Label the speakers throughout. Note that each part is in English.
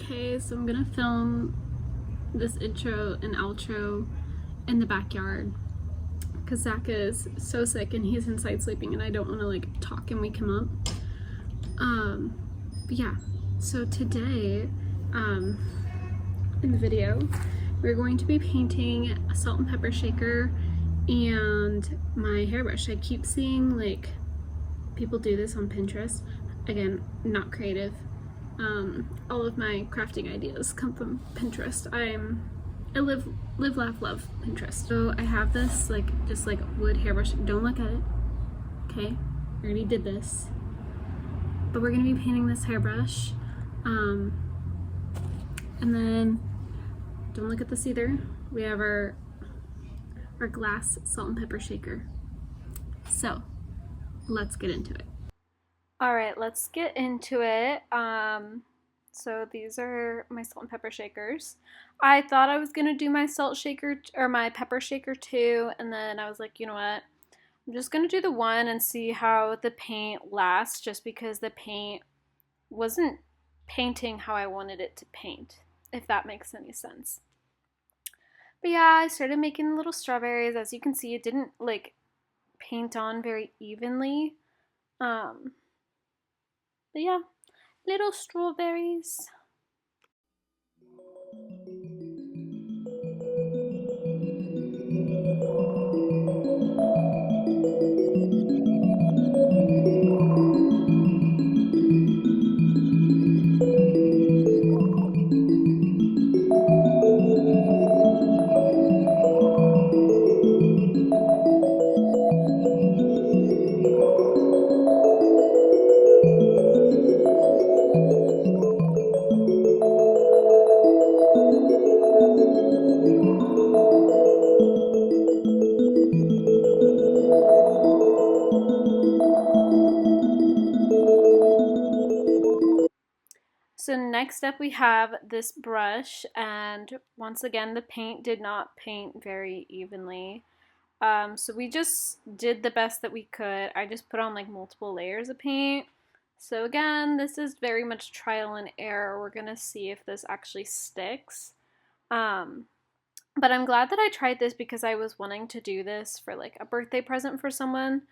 Speaker 1: Okay, so I'm gonna film this intro and outro in the backyard because Zach is so sick and he's inside sleeping and I don't want to like talk and wake him up. But yeah, so today in the video we're going to be painting a salt and pepper shaker and my hairbrush. I keep seeing like people do this on Pinterest. Again, not creative. All of my crafting ideas come from Pinterest. I live, laugh, love Pinterest. So I have this just wood hairbrush. Don't look at it. Okay, I already did this. But we're gonna be painting this hairbrush. And then don't look at this either. We have our glass salt and pepper shaker. So let's get into it. All right, let's get into it. So these are my salt and pepper shakers. I thought I was gonna do my salt shaker or my pepper shaker too, and then I was like, you know what? I'm just gonna do the one and see how the paint lasts, just because the paint wasn't painting how I wanted it to paint, if that makes any sense. But yeah, I started making little strawberries. As you can see, it didn't like paint on very evenly. But yeah, little strawberries. So next up we have this brush, and once again the paint did not paint very evenly. So we just did the best that we could. I just put on like multiple layers of paint. So again, this is very much trial and error. We're gonna see if this actually sticks. But I'm glad that I tried this because I was wanting to do this for like a birthday present for someone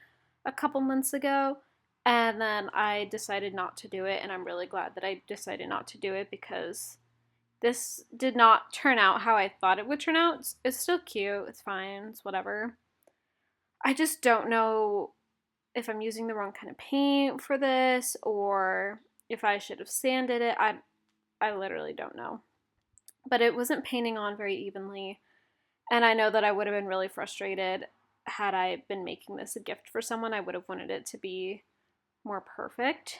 Speaker 1: a couple months ago. And then I decided not to do it, and I'm really glad that I decided not to do it because this did not turn out how I thought it would turn out. It's still cute, it's fine, it's whatever. I just don't know if I'm using the wrong kind of paint for this or if I should have sanded it. I literally don't know. But it wasn't painting on very evenly, and I know that I would have been really frustrated had I been making this a gift for someone. I would have wanted it to be more perfect.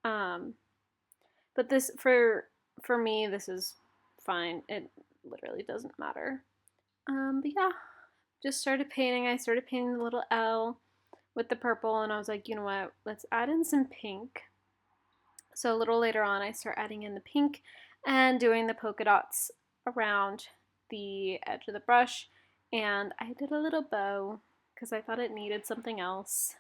Speaker 1: But this for me, this is fine. It literally doesn't matter. But yeah, just started painting. I started painting the little L with the purple, and I was like, you know what, let's add in some pink. So a little later on I start adding in the pink and doing the polka dots around the edge of the brush, and I did a little bow because I thought it needed something else.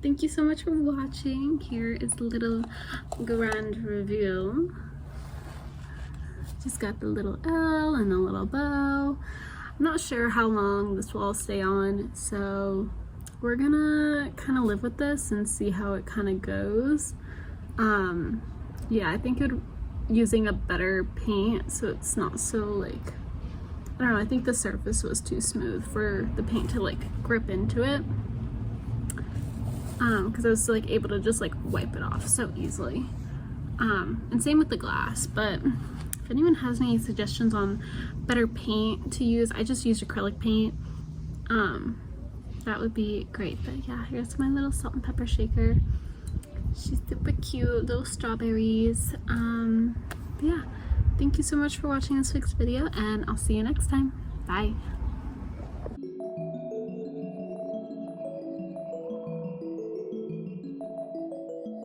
Speaker 1: Thank you so much for watching. Here is a little grand reveal. Just got the little L and the little bow. I'm not sure how long this will all stay on, so we're gonna kind of live with this and see how it kind of goes. Yeah, I think using a better paint so it's not so like, I don't know, I think the surface was too smooth for the paint to like grip into it, because I was like able to just like wipe it off so easily. And same with the glass. But if anyone has any suggestions on better paint to use, I just used acrylic paint, that would be great. But yeah, here's my little salt and pepper shaker. She's super cute, little strawberries. Yeah, thank you so much for watching this week's video, and I'll see you next time. Bye.